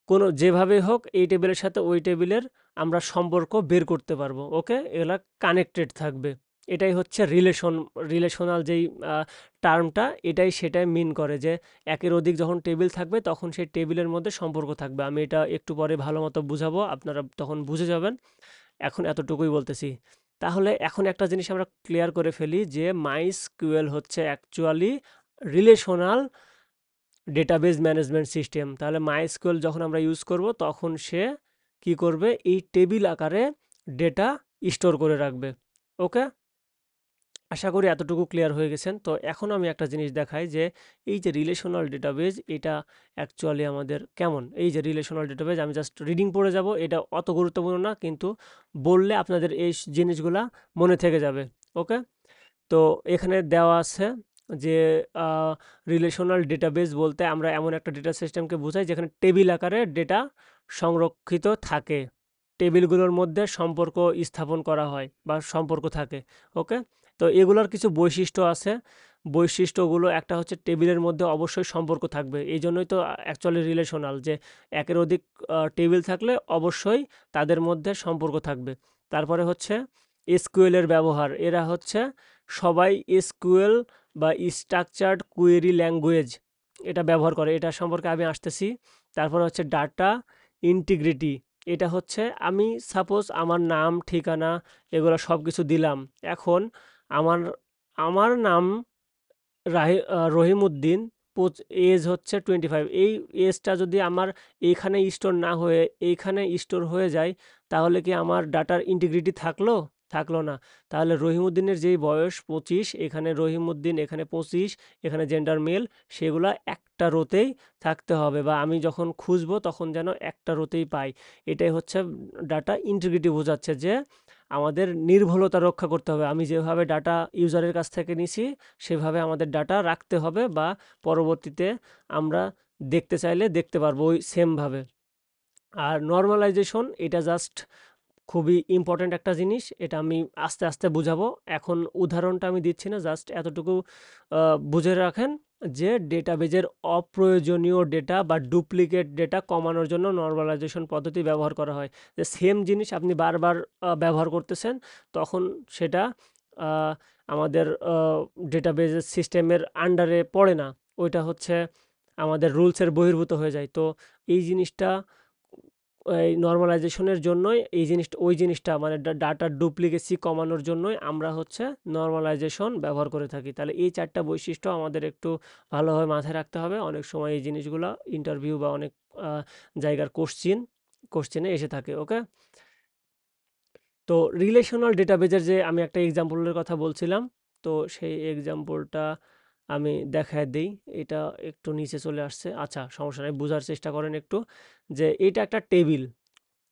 কোনো যেভাবে হোক এই টেবিলের সাথে ওই টেবিলের আমরা সম্পর্ক বের করতে পারবো। ওকে? এগুলা কানেক্টেড থাকবে। এটাই হচ্ছে রিলেশনাল যেই টার্মটা, সেটাই মিন করে যে একের অধিক যখন টেবিল থাকবে তখন সেই টেবিলের মধ্যে সম্পর্ক থাকবে। আমি এটা একটু পরে ভালো মতো বুঝাবো, আপনারা তখন বুঝে যাবেন। এখন এতটুকুই বলতেছি। তাহলে এখন একটা জিনিস আমরা ক্লিয়ার করে ফেলি যে MySQL হচ্ছে actually relational database management system. তাহলে MySQL যখন আমরা ইউজ করব, তখন সে কি করবে? এই টেবিল আকারে ডেটা স্টোর করে রাখবে। ওকে? আশা করি এতটুকু ক্লিয়ার হয়ে গেছেন। তো এখন আমি একটা জিনিস দেখাই যে এই যে রিলেশনাল ডেটাবেজ, এটা অ্যাকচুয়ালি আমাদের কেমন? এই যে রিলেশনাল ডেটাবেজ, আমি জাস্ট রিডিং পড়ে যাব। এটা অত গুরুত্বপূর্ণ না, কিন্তু বললে আপনাদের এই জিনিসগুলা মনে থেকে যাবে। ওকে? তো এখানে দেওয়া আছে যে রিলেশনাল ডেটাবেজ বলতে আমরা এমন একটা ডেটা সিস্টেমকে বোঝাই যেখানে টেবিল আকারে ডেটা সংরক্ষিত থাকে। টেবিলগুলোর মধ্যে সম্পর্ক স্থাপন করা হয় বা সম্পর্ক থাকে। ওকে? তো এগুলোর কিছু বৈশিষ্ট্য আছে। বৈশিষ্ট্যগুলো একটা হচ্ছে টেবিলের মধ্যে অবশ্যই সম্পর্ক থাকবে। এই জন্যই তো অ্যাকচুয়ালি রিলেশনাল, যে একের অধিক টেবিল থাকলে অবশ্যই তাদের মধ্যে সম্পর্ক থাকবে। তারপরে হচ্ছে এসকিউএল এর ব্যবহার। এরা হচ্ছে সবাই এসকিউএল বা স্ট্রাকচার্ড কুয়েরি ল্যাঙ্গুয়েজ এটা ব্যবহার করে। এটা সম্পর্কে আমি আসতেছি। তারপর হচ্ছে ডাটা ইন্টিগ্রিটি। এটা হচ্ছে আমি সাপোজ আমার নাম, ঠিকানা এগুলো সব কিছু দিলাম। এখন আমার আমার নাম রহিমউদ্দিন, এজ হচ্ছে 25, এই এজটা যদি আমার এইখানে স্টোর না হয়ে এইখানে স্টোর হয়ে যায়, তাহলে কি আমার ডাটার ইন্টিগ্রিটি থাকলো? থাকলো না। তাহলে রহিমউদ্দিনের যেই বয়স 25, এখানে রহিমউদ্দিন, এখানে 25, এখানে জেন্ডার মেল, সেগুলা একটা রোতেই থাকতে হবে, বা আমি যখন খুঁজবো তখন যেন একটা রোতেই পাই। এটাই হচ্ছে ডাটা ইন্টিগ্রিটি বোঝাচ্ছে, যে আমাদের নির্ভুলতা রক্ষা করতে হবে। আমি যেভাবে ডাটা ইউজারের কাছ থেকে নিছি সেভাবে আমাদের ডাটা রাখতে হবে, বা পরবর্তীতে আমরা দেখতে চাইলে দেখতে পারবো ওই সেমভাবে। আর নর্মালাইজেশন, এটা জাস্ট খুবই ইম্পর্ট্যান্ট একটা জিনিস। এটা আমি আস্তে আস্তে বুঝাবো। এখন উদাহরণটা আমি দিচ্ছি না, জাস্ট এতটুকু বুঝে রাখেন যে ডেটাবেজের অপ্রয়োজনীয় ডেটা বা ডুপ্লিকেট ডেটা কমানোর জন্য নর্মালাইজেশন পদ্ধতি ব্যবহার করা হয়। যে সেম জিনিস আপনি বারবার ব্যবহার করতেছেন, তখন সেটা আহ, আমাদের ডেটাবেজের সিস্টেমের আন্ডারে পড়ে না, ওইটা হচ্ছে আমাদের রুলসের বহির্ভূত হয়ে যায়। তো এই জিনিসটা, এই নর্মালাইজেশনের জন্যই এই জিনিসটা, ওই জিনিসটা মানে ডাটার ডুপ্লিকেসি কমানোর জন্যই আমরা হচ্ছে নর্মালাইজেশন ব্যবহার করে থাকি। তাহলে এই 4টা বৈশিষ্ট্য আমাদের একটু ভালোভাবে মাথায় রাখতে হবে। অনেক সময় এই জিনিসগুলো ইন্টারভিউ বা অনেক জায়গার কোশ্চেনে এসে থাকে। ওকে, তো রিলেশনাল ডেটাবেজের যে আমি একটা এক্সাম্পলের কথা বলছিলাম, তো সেই এক্সাম্পলটা আমি দেখায় দিই। এটা একটু নিচে চলে আসছে, আচ্ছা সমস্যা নেই, বোঝার চেষ্টা করেন একটু। যে এটা একটা টেবিল,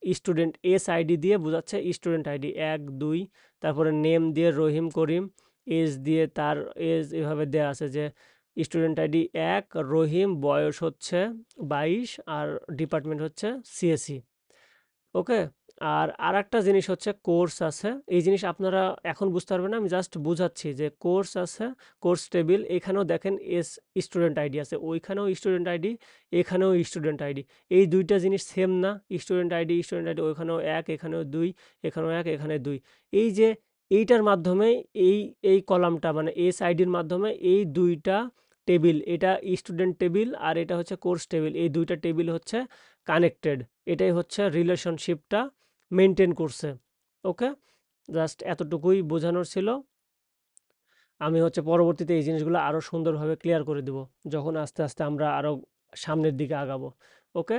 স্টুডেন্ট এস আইডি দিয়ে বোঝাচ্ছে স্টুডেন্ট আইডি 1 2, তারপরে নেম দিয়ে রহিম করিম, এজ দিয়ে তার এজ এভাবে দেয়া আছে যে স্টুডেন্ট আইডি 1, রহিম বয়স হচ্ছে 22, আর ডিপার্টমেন্ট হচ্ছে সিএসসি। ওকে, আর আরেকটা জিনিস হচ্ছে কোর্স আছে। এই জিনিস আপনারা এখন বুঝতে পারবেন না, আমি জাস্ট বুঝাচ্ছি যে কোর্স আছে, কোর্স টেবিল, এখানেও দেখেন এস স্টুডেন্ট আইডি আছে, ওইখানেও স্টুডেন্ট আইডি, এখানেও স্টুডেন্ট আইডি। এই দুইটা জিনিস সেম না? স্টুডেন্ট আইডি ওইখানেও 1, এখানেও 2, এখানেও 1, এখানে 2। এই যে এইটার মাধ্যমে, এই এই কলামটা মানে এস আইডির মাধ্যমে এই দুইটা টেবিল, এটা স্টুডেন্ট টেবিল আর এটা হচ্ছে কোর্স টেবিল, এই দুইটা টেবিল হচ্ছে কানেক্টেড। এটাই হচ্ছে রিলেশনশিপটা মেনটেন করছে। ওকে, জাস্ট এতটুকুই বোঝানোর ছিল। আমি হচ্ছে পরবর্তীতে এই জিনিসগুলো আরও সুন্দরভাবে ক্লিয়ার করে দেব যখন আস্তে আস্তে আমরা আরও সামনের দিকে আগাবো। ওকে,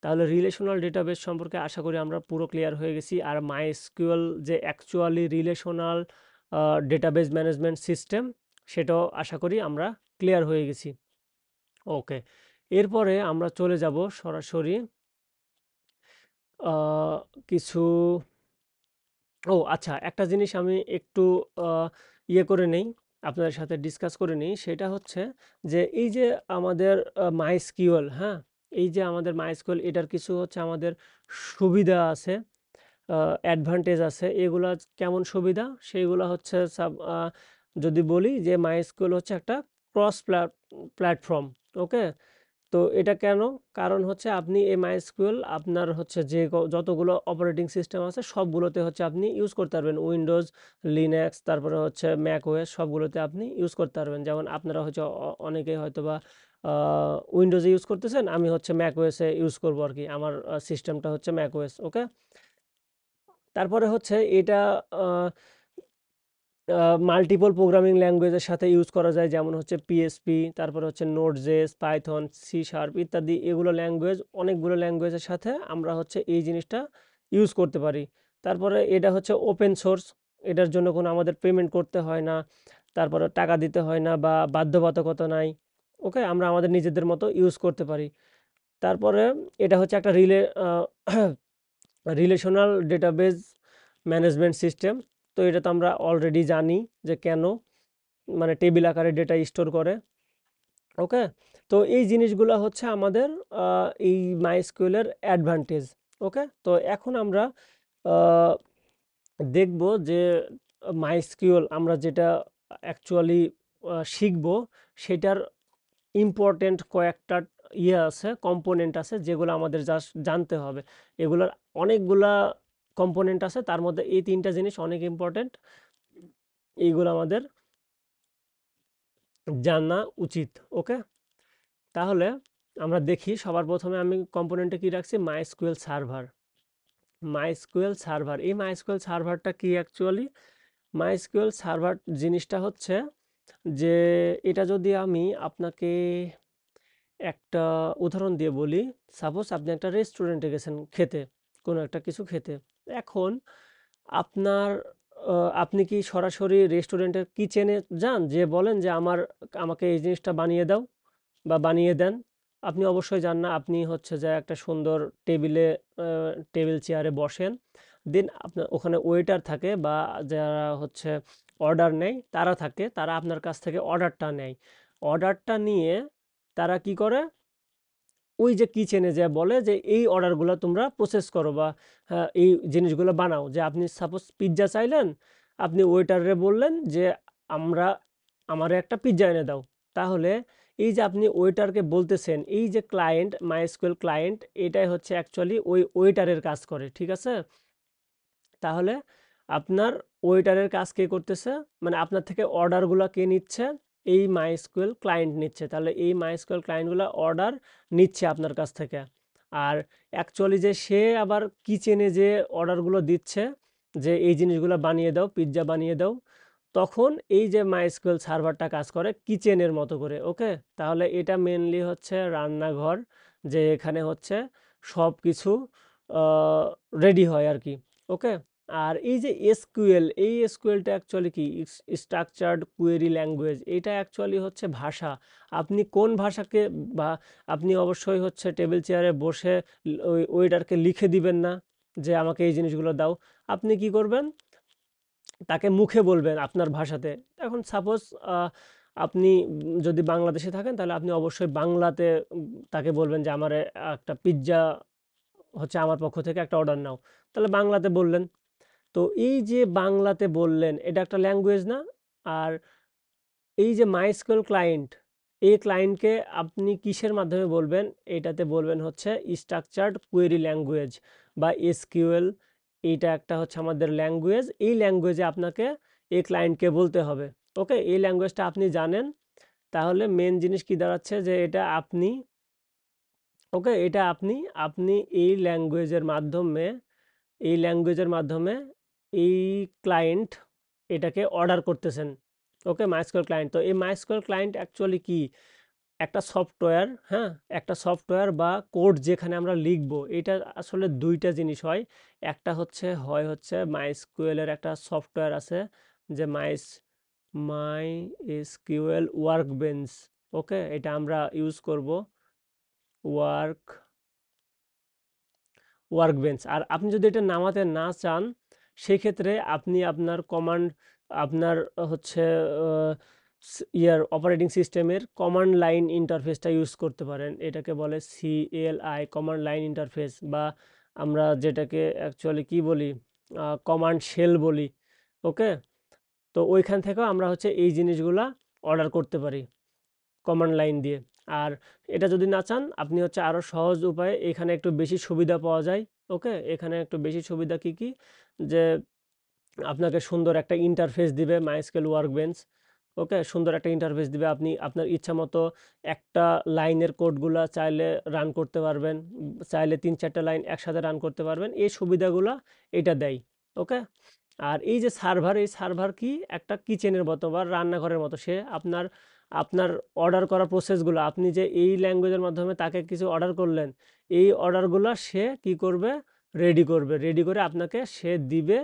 তাহলে রিলেশনাল ডেটাবেস সম্পর্কে আশা করি আমরা পুরো ক্লিয়ার হয়ে গেছি। আর মাইএসকিউএল যে actually relational database management system, সেটাও আশা করি আমরা ক্লিয়ার হয়ে গেছি। ওকে, এরপরে আমরা চলে যাব সরাসরি আহ, কিছু, ও আচ্ছা, একটা জিনিস আমি একটু ইয়ে করে নেই, আপনাদের সাথে ডিসকাস করে নিই। সেটা হচ্ছে যে এই যে আমাদের মাইস্কিউএল, হ্যাঁ, এই যে আমাদের মাইস্কিউএল, এটার কিছু হচ্ছে আমাদের সুবিধা আছে, অ্যাডভান্টেজ আছে। এগুলা কেমন সুবিধা? সেইগুলো হচ্ছে যদি বলি যে মাইস্কিউএল হচ্ছে একটা ক্রস প্ল্যাটফর্ম। ওকে, তো এটা কেন? কারণ হচ্ছে আপনি এই মাইস্কুয়েল আপনার হচ্ছে যে যতগুলো অপারেটিং সিস্টেম আছে সবগুলোতে হচ্ছে আপনি ইউজ করতে পারবেন। উইন্ডোজ, লিনাক্স, তারপরে হচ্ছে ম্যাক ওএস, সবগুলোতে আপনি ইউজ করতে পারবেন। যেমন আপনারা হচ্ছে অনেকেই হয়তো বা উইন্ডোজে ইউজ করতেছেন, আমি হচ্ছে ম্যাক ওএসে ইউজ করবো আর কি, আমার সিস্টেমটা হচ্ছে ম্যাক ওএস। ওকে, তারপরে হচ্ছে এটা মাল্টিপল প্রোগ্রামিং ল্যাঙ্গুয়েজের সাথে ইউজ করা যায়, যেমন হচ্ছে পিএসপি, তারপরে হচ্ছে নোড.জেএস, পাইথন, সি শার্প ইত্যাদি। এগুলো ল্যাঙ্গুয়েজ, অনেকগুলো ল্যাঙ্গুয়েজের সাথে আমরা হচ্ছে এই জিনিসটা ইউজ করতে পারি। তারপরে এটা হচ্ছে ওপেন সোর্স, এটার জন্য কোনো আমাদের পেমেন্ট করতে হয় না, তারপরে টাকা দিতে হয় না বা বাধ্যবাধকতা নাই। ওকে, আমরা আমাদের নিজেদের মতো ইউজ করতে পারি। তারপরে এটা হচ্ছে একটা রিলেশনাল ডেটাবেজ ম্যানেজমেন্ট সিস্টেম। তো এটা তো আমরা অলরেডি জানি যে কেন, মানে টেবিল আকারে ডেটা স্টোর করে। ওকে, তো এই জিনিসগুলো হচ্ছে আমাদের এই মাইস্কুয়েলের অ্যাডভান্টেজ। ওকে, তো এখন আমরা দেখব যে মাইস্কিউএল আমরা যেটা অ্যাকচুয়ালি শিখব, সেটার ইম্পর্টেন্ট কয়েকটা ইয়ে আছে, কম্পোনেন্ট আছে, যেগুলো আমাদের জাস্ট জানতে হবে। এগুলোর অনেকগুলা কম্পোনেন্ট আছে, তার মধ্যে এই 3টা জিনিস অনেক ইম্পর্টেন্ট, এইগুলো আমাদের জানা উচিত। ওকে, তাহলে আমরা দেখি, সবার প্রথমে আমি কম্পোনেন্টে কি রাখছি, মাইস্কুয়েল সার্ভার। মাইস্কুয়েল সার্ভার, এই মাইস্কুয়েল সার্ভারটা কি অ্যাকচুয়ালি? মাইস্কুয়েল সার্ভার জিনিসটা হচ্ছে যে এটা যদি আমি আপনাকে একটা উদাহরণ দিয়ে বলি। সাপোজ আপনি একটা রেস্টুরেন্টে গেছেন খেতে, কোনো একটা কিছু খেতে। এখন আপনার আপনি কি সরাসরি রেস্টুরেন্টের কিচেনে যান, যেয়ে বলেন যে আমাকে এই জিনিসটা বানিয়ে দাও বা বানিয়ে দেন? আপনি অবশ্যই যান না। আপনি হচ্ছে যে একটা সুন্দর টেবিলে টেবিল চেয়ারে বসেন। দেন আপনার ওখানে ওয়েটার থাকে বা যারা হচ্ছে অর্ডার নেয় তারা থাকে। তারা আপনার কাছ থেকে অর্ডারটা নেয়। অর্ডারটা নিয়ে তারা কি করে? ওই যে কিচেনে যেয়ে বলে যে এই অর্ডারগুলো তোমরা প্রসেস করো বা এই জিনিসগুলো বানাও। যে আপনি সাপোজ পিজ্জা চাইলেন, আপনি ওয়েটারে বললেন যে আমরা আমারে একটা পিজ্জা এনে দাও। তাহলে এই যে আপনি ওয়েটারকে বলতেছেন, এই যে ক্লায়েন্ট, মাইস্কুয়েল ক্লায়েন্ট, এটাই হচ্ছে অ্যাকচুয়ালি ওই ওয়েটারের কাজ করে। ঠিক আছে? তাহলে আপনার ওয়েটারের কাজ কে করতেছে? মানে আপনার থেকে অর্ডারগুলো কে নিচ্ছে? এই মাইস্কুয়েল ক্লায়েন্ট নিচ্ছে। তাহলে এই মাইস্কুয়েল ক্লায়েন্টগুলো অর্ডার নিচ্ছে আপনার কাছ থেকে। আর অ্যাকচুয়ালি যে সে আবার কিচেনে যে অর্ডারগুলো দিচ্ছে, যে এই জিনিসগুলো বানিয়ে দাও, পিজ্জা বানিয়ে দাও, তখন এই যে মাইস্কুয়েল সার্ভারটা কাজ করে কিচেনের মতো করে। ওকে? তাহলে এটা মেনলি হচ্ছে রান্নাঘর, যে এখানে হচ্ছে সব কিছু রেডি হয় আর কি। ওকে? আর এই যে এসকিউএল, এই এসকিউএলটা অ্যাকচুয়ালি কি? Structured query language. এটা অ্যাকচুয়ালি হচ্ছে ভাষা। আপনি কোন ভাষাকে বা আপনি অবশ্যই হচ্ছে টেবিল চেয়ারে বসে ওই ওয়েটারকে লিখে দিবেন না যে আমাকে এই জিনিসগুলো দাও। আপনি কি করবেন? তাকে মুখে বলবেন আপনার ভাষাতে। এখন সাপোজ আপনি যদি বাংলাদেশে থাকেন তাহলে আপনি অবশ্যই বাংলাতে তাকে বলবেন যে আমারে একটা পিজ্জা হচ্ছে আমার পক্ষ থেকে একটা অর্ডার নাও। তাহলে বাংলাতে বললেন। তো এই যে বাংলাতে বললেন, এটা একটা ল্যাঙ্গুয়েজ না? আর এই যে মাইস্কুয়েল ক্লায়েন্ট, এই ক্লায়েন্টকে আপনি কিসের মাধ্যমে বলবেন? এটাতে বলবেন হচ্ছে স্ট্রাকচার্ড কুয়েরি ল্যাঙ্গুয়েজ বা এসকিউএল। এইটা একটা হচ্ছে আমাদের ল্যাঙ্গুয়েজ। এই ল্যাঙ্গুয়েজে আপনাকে এই ক্লায়েন্টকে বলতে হবে। ওকে? এই ল্যাঙ্গুয়েজটা আপনি জানেন, তাহলে মেন জিনিস কি দাঁড়াচ্ছে? যে এটা আপনি, ওকে, এটা আপনি আপনি এই ল্যাঙ্গুয়েজের মাধ্যমে এই ক্লায়েন্ট এটাকে অর্ডার করতেছেন। ওকে? MySQL client. তো এই মাইস্কুয়েল ক্লায়েন্ট অ্যাকচুয়ালি কি? একটা সফটওয়্যার, হ্যাঁ? একটা সফটওয়্যার বা কোড যেখানে আমরা লিখবো। এটা আসলে ২ টা জিনিস হয়। একটা হচ্ছে হচ্ছে মাইস্কুয়েলের একটা সফটওয়্যার আছে যে মাইএসকিউএল ওয়ার্কবেঞ্চ। ওকে? এটা আমরা ইউজ করব ওয়ার্ক ওয়ার্কবেঞ্চ। আর আপনি যদি এটা নামাতে না চান, সেক্ষেত্রে আপনি আপনার কমান্ড, আপনার হচ্ছে অপারেটিং সিস্টেমের কমান্ড লাইন ইন্টারফেসটা ইউজ করতে পারেন। এটাকে বলে সিএলআই, কমান্ড লাইন ইন্টারফেস, বা আমরা যেটাকে অ্যাকচুয়ালি কি বলি, কমান্ড শেল বলি। ওকে? তো ওইখান থেকেও আমরা হচ্ছে এই জিনিসগুলা অর্ডার করতে পারি কমান্ড লাইন দিয়ে। আর এটা যদি না চান, আপনি হচ্ছে আরো সহজ উপায়ে এখানে একটু বেশি সুবিধা পাওয়া যায়। ওকে? এখানে একটু বেশি সুবিধা কি কি? যে আপনাকে সুন্দর একটা ইন্টারফেস দিবে মাইস্কুয়েল ওয়ার্কবেঞ্চ। ওকে? সুন্দর একটা ইন্টারফেস দিবে। আপনি আপনার ইচ্ছা মতো একটা লাইনের কোডগুলা চাইলে রান করতে পারবেন। চাইলে ৩-৪ টা লাইন একসাথে রান করতে পারবেন। এই সুবিধাগুলা এটা দেয়। ওকে? আর এই যে সার্ভার, এই সার্ভার কি? একটা কিচেনের মতো বা রান্নাঘরের মতো। সে আপনার আপনার অর্ডার করা প্রসেসগুলো, আপনি যে এই ল্যাঙ্গুয়েজের মাধ্যমে তাকে কিছু অর্ডার করলেন, এই অর্ডারগুলা সে কি করবে? রেডি করবে। রেডি করে আপনাকে সে দিবে।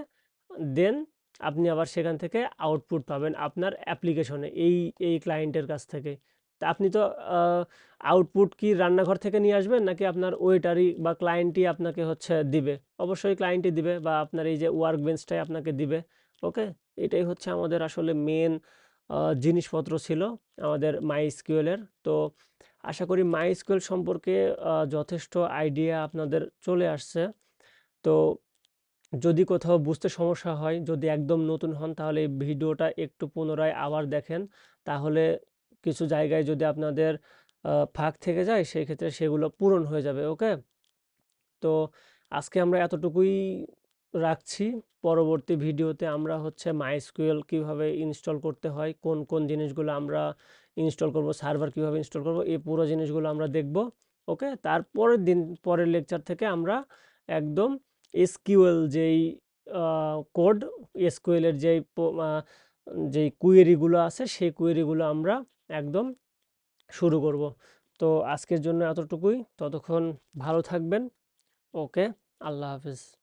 দেন আপনি আবার সেখান থেকে আউটপুট পাবেন আপনার অ্যাপ্লিকেশনে এই ক্লায়েন্টের কাছ থেকে। তা আপনি তো আউটপুট কি রান্নাঘর থেকে নিয়ে আসবেন, নাকি আপনার ওয়েটারই বা ক্লায়েন্টই আপনাকে হচ্ছে দিবে? অবশ্যই ক্লায়েন্টই দিবে, বা আপনার এই যে ওয়ার্ক বেঞ্চটাই আপনাকে দিবে। ওকে? এটাই হচ্ছে আমাদের আসলে মেন জিনিসপত্র ছিল আমাদের মাইস্কিউএলের। তো আশা করি মাইস্কিউএল সম্পর্কে যথেষ্ট আইডিয়া আপনাদের চলে আসছে। তো যদি কোথাও বুঝতে সমস্যা হয়, যদি একদম নতুন হন, তাহলে এই ভিডিওটা একটু পুনরায় আবার দেখেন। তাহলে কিছু জায়গায় যদি আপনাদের ফাঁক থেকে যায়, সেক্ষেত্রে সেগুলো পূরণ হয়ে যাবে। ওকে? তো আজকে আমরা এতটুকুই রাখছি। পরবর্তী ভিডিওতে আমরা হচ্ছে মাইস্কুয়েল কিভাবে ইনস্টল করতে হয়, কোন কোন জিনিসগুলো আমরা ইনস্টল করব, সার্ভার কিভাবে ইনস্টল করব, এই পুরো জিনিসগুলো আমরা দেখব। ওকে? তারপরের দিন, পরের লেকচার থেকে আমরা একদম এসকিউএল যেই কোড, এসকিউএল এর যেই কুয়েরিগুলো আছে, সেই কুয়েরিগুলো আমরা একদম শুরু করব। তো আজকের জন্য এতটুকুই। ততক্ষণ ভালো থাকবেন। ওকে, আল্লাহ হাফেজ।